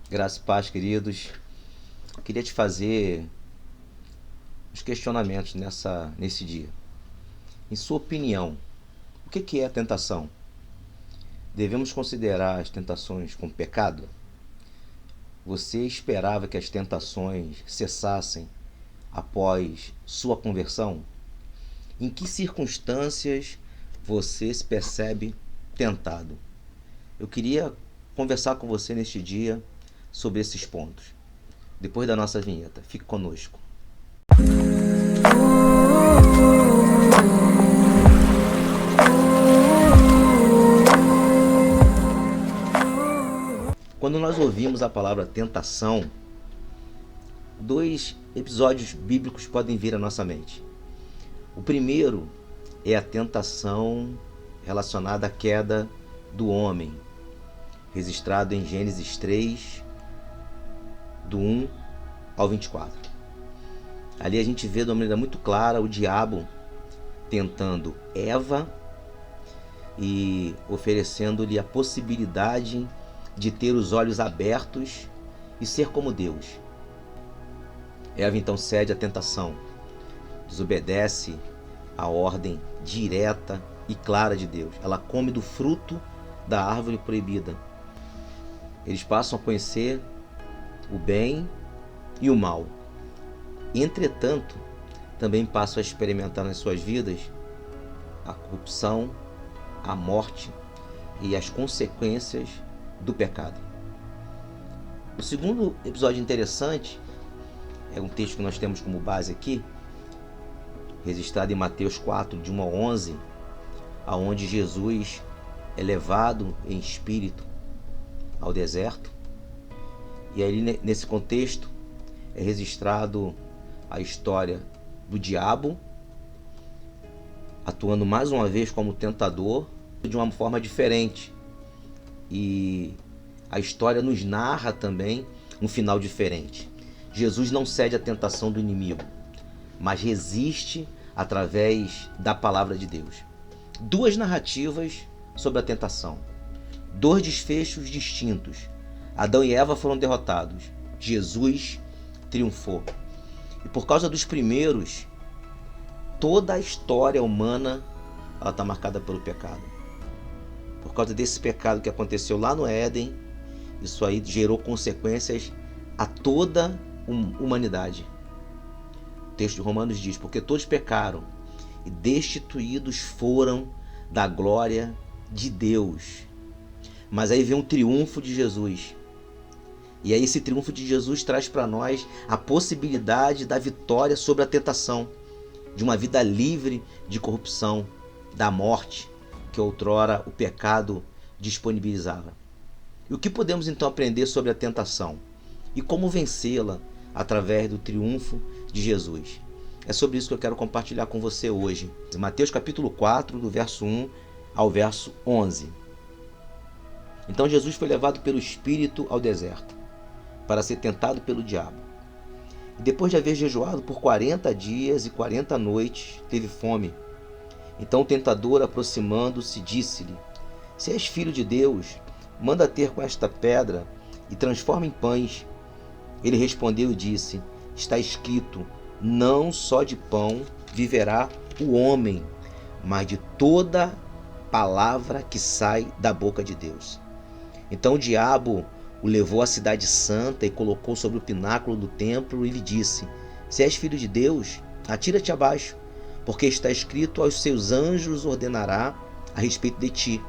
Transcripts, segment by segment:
Graça e paz, queridos. Eu queria te fazer uns questionamentos nesse dia. Em sua opinião, o que é a tentação? Devemos considerar as tentações como pecado? Você esperava que as tentações cessassem após sua conversão? Em que circunstâncias você se percebe tentado? Eu queria conversar com você neste dia sobre esses pontos. Depois da nossa vinheta, fique conosco. Quando nós ouvimos a palavra tentação, dois episódios bíblicos podem vir à nossa mente. O primeiro é a tentação relacionada à queda do homem, registrado em Gênesis 3, do 1 ao 24. Ali a gente vê de uma maneira muito clara o diabo tentando Eva e oferecendo-lhe a possibilidade de ter os olhos abertos e ser como Deus. Eva então cede à tentação, desobedece à ordem direta e clara de Deus. Ela come do fruto da árvore proibida. Eles passam a conhecer o bem e o mal. Entretanto, também passam a experimentar nas suas vidas a corrupção, a morte e as consequências do pecado. O segundo episódio interessante é um texto que nós temos como base aqui, registrado em Mateus 4, de 1 a 11, aonde Jesus é levado em espírito ao deserto. E aí, nesse contexto, é registrado a história do diabo atuando mais uma vez como tentador de uma forma diferente. E a história nos narra também um final diferente. Jesus não cede à tentação do inimigo, mas resiste através da palavra de Deus. Duas narrativas sobre a tentação, dois desfechos distintos. Adão e Eva foram derrotados, Jesus triunfou. E por causa dos primeiros, toda a história humana está marcada pelo pecado. Por causa desse pecado que aconteceu lá no Éden, isso aí gerou consequências a toda a humanidade. O texto de Romanos diz: porque todos pecaram e destituídos foram da glória de Deus. Mas aí vem um triunfo de Jesus. E aí esse triunfo de Jesus traz para nós a possibilidade da vitória sobre a tentação, de uma vida livre de corrupção, da morte que outrora o pecado disponibilizava. E o que podemos então aprender sobre a tentação? E como vencê-la através do triunfo de Jesus? É sobre isso que eu quero compartilhar com você hoje. Mateus capítulo 4, do verso 1 ao verso 11. Então Jesus foi levado pelo Espírito ao deserto, para ser tentado pelo diabo. E depois de haver jejuado por 40 dias e 40 noites, teve fome. Então o tentador, aproximando-se, disse-lhe: se és filho de Deus, manda ter com esta pedra e transforma em pães. Ele respondeu e disse: está escrito, não só de pão viverá o homem, mas de toda palavra que sai da boca de Deus. Então o diabo o levou à cidade santa e colocou sobre o pináculo do templo e lhe disse: se és filho de Deus, atira-te abaixo, porque está escrito, aos seus anjos ordenará a respeito de ti,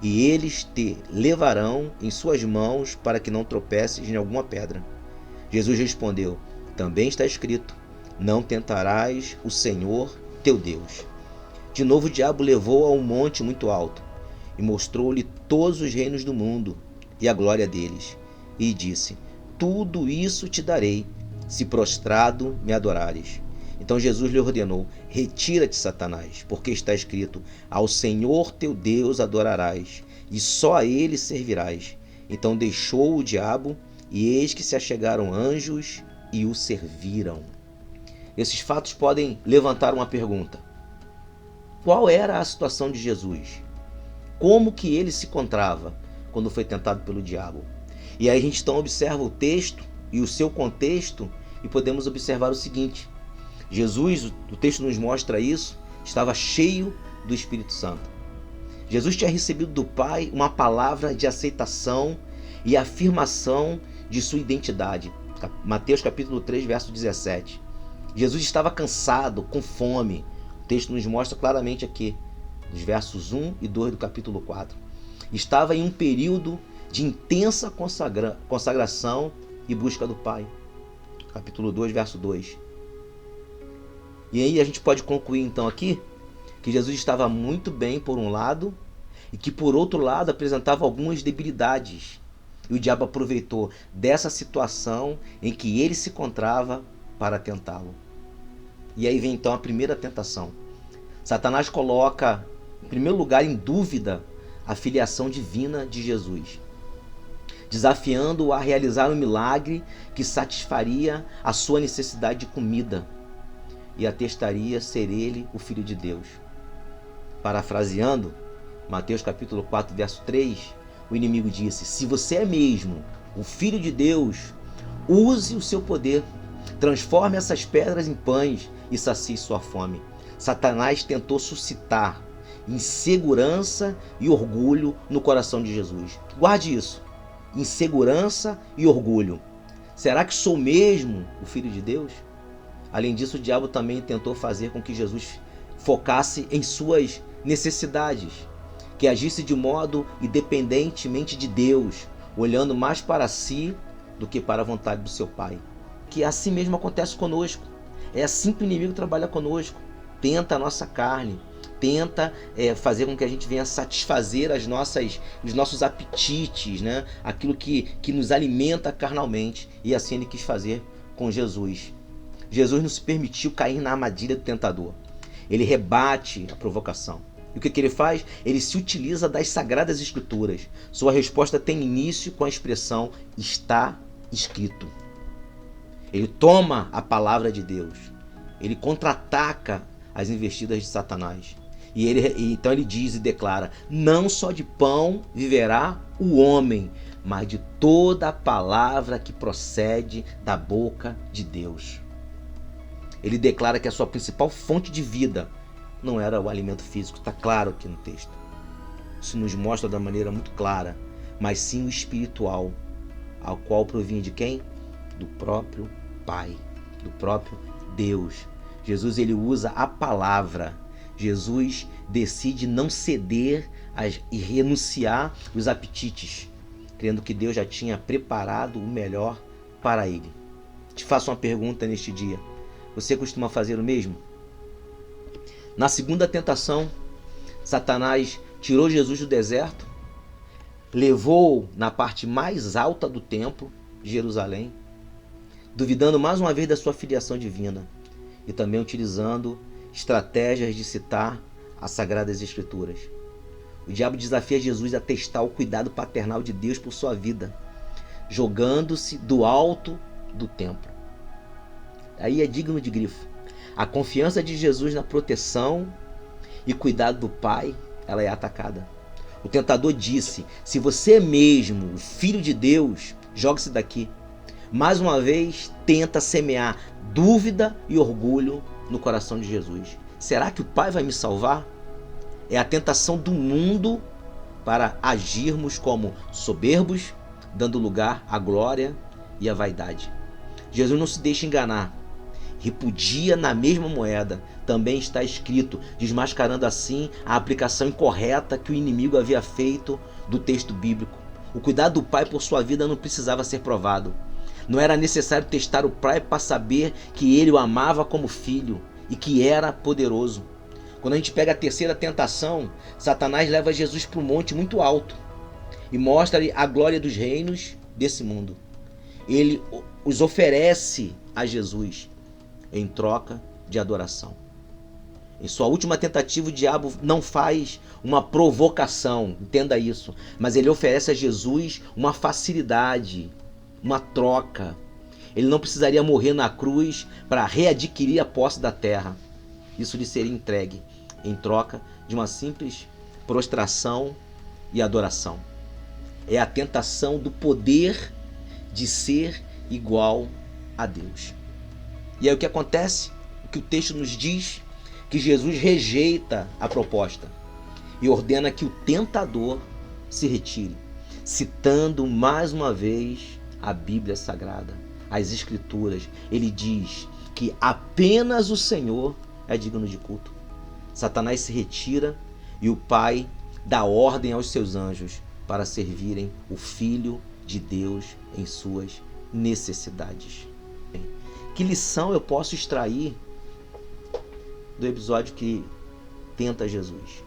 e eles te levarão em suas mãos para que não tropeces em alguma pedra. Jesus respondeu: também está escrito, não tentarás o Senhor teu Deus. De novo o diabo levou a um monte muito alto e mostrou-lhe todos os reinos do mundo e a glória deles, e disse: tudo isso te darei, se prostrado me adorares. Então Jesus lhe ordenou: retira-te, Satanás, porque está escrito, ao Senhor teu Deus adorarás, e só a ele servirás. Então deixou o diabo, e eis que se achegaram anjos e o serviram. Esses fatos podem levantar uma pergunta: qual era a situação de Jesus? Como que ele se encontrava quando foi tentado pelo diabo? E aí a gente então observa o texto e o seu contexto e podemos observar o seguinte: Jesus, o texto nos mostra isso, estava cheio do Espírito Santo. Jesus tinha recebido do Pai uma palavra de aceitação e afirmação de sua identidade. Mateus capítulo 3, verso 17. Jesus estava cansado, com fome. O texto nos mostra claramente aqui, nos versos 1 e 2 do capítulo 4. Estava em um período de intensa consagração e busca do Pai. Capítulo 2, verso 2. E aí a gente pode concluir então aqui que Jesus estava muito bem por um lado e que por outro lado apresentava algumas debilidades. E o diabo aproveitou dessa situação em que ele se encontrava para tentá-lo. E aí vem então a primeira tentação. Satanás coloca, em primeiro lugar, em dúvida a filiação divina de Jesus, desafiando-o a realizar um milagre que satisfaria a sua necessidade de comida e atestaria ser ele o Filho de Deus. Parafraseando, Mateus capítulo 4, verso 3, o inimigo disse: se você é mesmo o Filho de Deus, use o seu poder, transforme essas pedras em pães e sacie sua fome. Satanás tentou suscitar insegurança e orgulho no coração de Jesus. Guarde isso: insegurança e orgulho. Será que sou mesmo o Filho de Deus? Além disso, o diabo também tentou fazer com que Jesus focasse em suas necessidades, que agisse de modo independentemente de Deus, olhando mais para si do que para a vontade do seu Pai. Que assim mesmo acontece conosco. É assim que o inimigo trabalha conosco. Tenta a nossa carne, tenta fazer com que a gente venha satisfazer os nossos apetites, né? Aquilo que nos alimenta carnalmente. E assim ele quis fazer com Jesus. Jesus não se permitiu cair na armadilha do tentador. Ele rebate a provocação. E o que ele faz? Ele se utiliza das Sagradas Escrituras. Sua resposta tem início com a expressão "está escrito". Ele toma a palavra de Deus. Ele contra-ataca as investidas de Satanás. Então ele diz e declara: não só de pão viverá o homem, mas de toda a palavra que procede da boca de Deus. Ele declara que a sua principal fonte de vida não era o alimento físico, está claro aqui no texto. Isso nos mostra da maneira muito clara, mas sim o espiritual, ao qual provinha de quem? Do próprio Pai, do próprio Deus. Jesus, ele usa a palavra. Jesus decide não ceder e renunciar os apetites, crendo que Deus já tinha preparado o melhor para ele. Te faço uma pergunta neste dia: você costuma fazer o mesmo? Na segunda tentação, Satanás tirou Jesus do deserto, levou-o na parte mais alta do templo de Jerusalém, duvidando mais uma vez da sua filiação divina e também utilizando estratégias de citar as Sagradas Escrituras. O diabo desafia Jesus a testar o cuidado paternal de Deus por sua vida, jogando-se do alto do templo. Aí é digno de grifo. A confiança de Jesus na proteção e cuidado do Pai, ela é atacada. O tentador disse: se você é mesmo o Filho de Deus, jogue-se daqui. Mais uma vez, tenta semear dúvida e orgulho no coração de Jesus. Será que o Pai vai me salvar? É a tentação do mundo para agirmos como soberbos, dando lugar à glória e à vaidade. Jesus não se deixa enganar. Repudia na mesma moeda, também está escrito, desmascarando assim a aplicação incorreta que o inimigo havia feito do texto bíblico. O cuidado do Pai por sua vida não precisava ser provado. Não era necessário testar o Pai para saber que ele o amava como filho e que era poderoso. Quando a gente pega a terceira tentação, Satanás leva Jesus para um monte muito alto e mostra-lhe a glória dos reinos desse mundo. Ele os oferece a Jesus em troca de adoração. Em sua última tentativa, o diabo não faz uma provocação, entenda isso, mas ele oferece a Jesus uma facilidade, uma troca. Ele não precisaria morrer na cruz para readquirir a posse da terra. Isso lhe seria entregue em troca de uma simples prostração e adoração. É a tentação do poder de ser igual a Deus. E aí o que acontece? O que o texto nos diz? Que Jesus rejeita a proposta e ordena que o tentador se retire, citando mais uma vez a Bíblia Sagrada, as Escrituras. Ele diz que apenas o Senhor é digno de culto. Satanás se retira e o Pai dá ordem aos seus anjos para servirem o Filho de Deus em suas necessidades. Que lição eu posso extrair do episódio que tenta Jesus,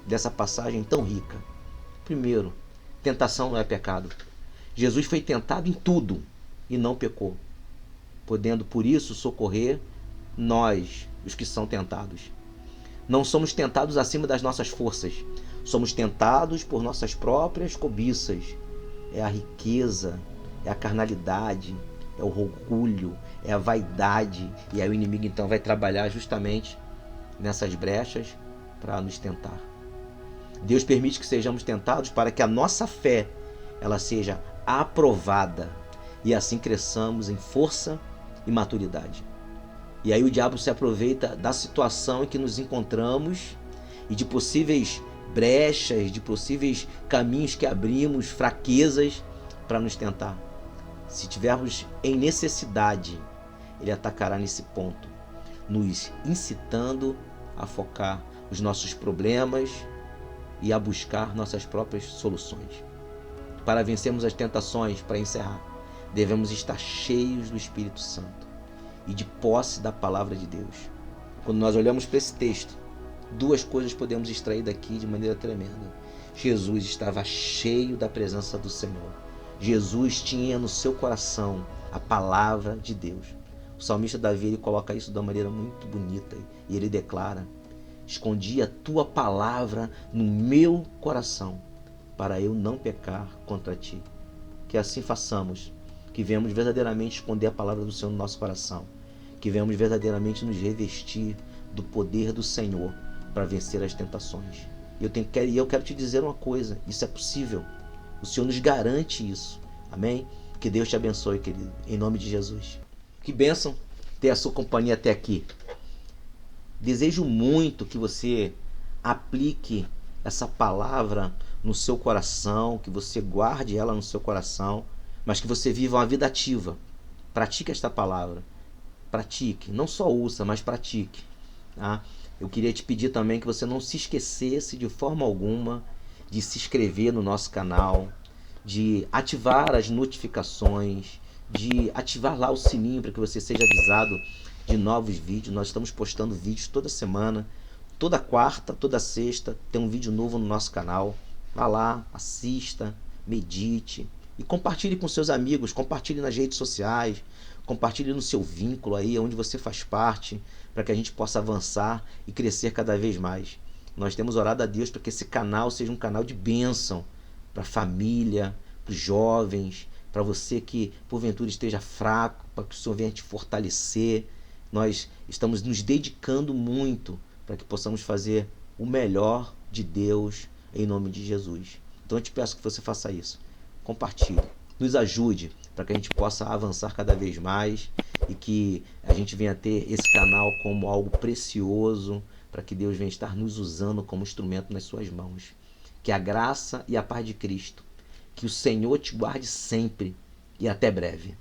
dessa passagem tão rica? Primeiro, tentação não é pecado. Jesus foi tentado em tudo e não pecou, podendo por isso socorrer nós, os que são tentados. Não somos tentados acima das nossas forças, somos tentados por nossas próprias cobiças. É a riqueza, é a carnalidade, é o orgulho, é a vaidade. E aí o inimigo então vai trabalhar justamente nessas brechas para nos tentar. Deus permite que sejamos tentados para que a nossa fé ela seja aprovada e assim cresçamos em força e maturidade. E aí o diabo se aproveita da situação em que nos encontramos e de possíveis brechas, de possíveis caminhos que abrimos, fraquezas, para nos tentar. Se tivermos em necessidade, ele atacará nesse ponto, nos incitando a focar os nossos problemas e a buscar nossas próprias soluções. Para vencermos as tentações, para encerrar, devemos estar cheios do Espírito Santo e de posse da palavra de Deus. Quando nós olhamos para esse texto, duas coisas podemos extrair daqui de maneira tremenda. Jesus estava cheio da presença do Senhor. Jesus tinha no seu coração a palavra de Deus. O salmista Davi ele coloca isso de uma maneira muito bonita e ele declara: escondi a tua palavra no meu coração para eu não pecar contra ti. Que assim façamos, que venhamos verdadeiramente esconder a palavra do Senhor no nosso coração, que venhamos verdadeiramente nos revestir do poder do Senhor para vencer as tentações. E eu quero te dizer uma coisa, isso é possível. O Senhor nos garante isso. Amém? Que Deus te abençoe, querido, em nome de Jesus. Que bênção ter a sua companhia até aqui. Desejo muito que você aplique essa palavra no seu coração, que você guarde ela no seu coração, mas que você viva uma vida ativa. Pratique esta palavra. Pratique, não só ouça, mas pratique. Tá? Eu queria te pedir também que você não se esquecesse de forma alguma de se inscrever no nosso canal, de ativar as notificações, de ativar lá o sininho para que você seja avisado de novos vídeos. Nós estamos postando vídeos toda semana, toda quarta, toda sexta, tem um vídeo novo no nosso canal. Vá lá, assista, medite e compartilhe com seus amigos, compartilhe nas redes sociais, compartilhe no seu vínculo aí, onde você faz parte, para que a gente possa avançar e crescer cada vez mais. Nós temos orado a Deus para que esse canal seja um canal de bênção para a família, para os jovens, para você que porventura esteja fraco, para que o Senhor venha te fortalecer. Nós estamos nos dedicando muito para que possamos fazer o melhor de Deus em nome de Jesus. Então eu te peço que você faça isso. Compartilhe, nos ajude para que a gente possa avançar cada vez mais e que a gente venha ter esse canal como algo precioso, para que Deus venha estar nos usando como instrumento nas suas mãos. Que a graça e a paz de Cristo, que o Senhor te guarde sempre e até breve.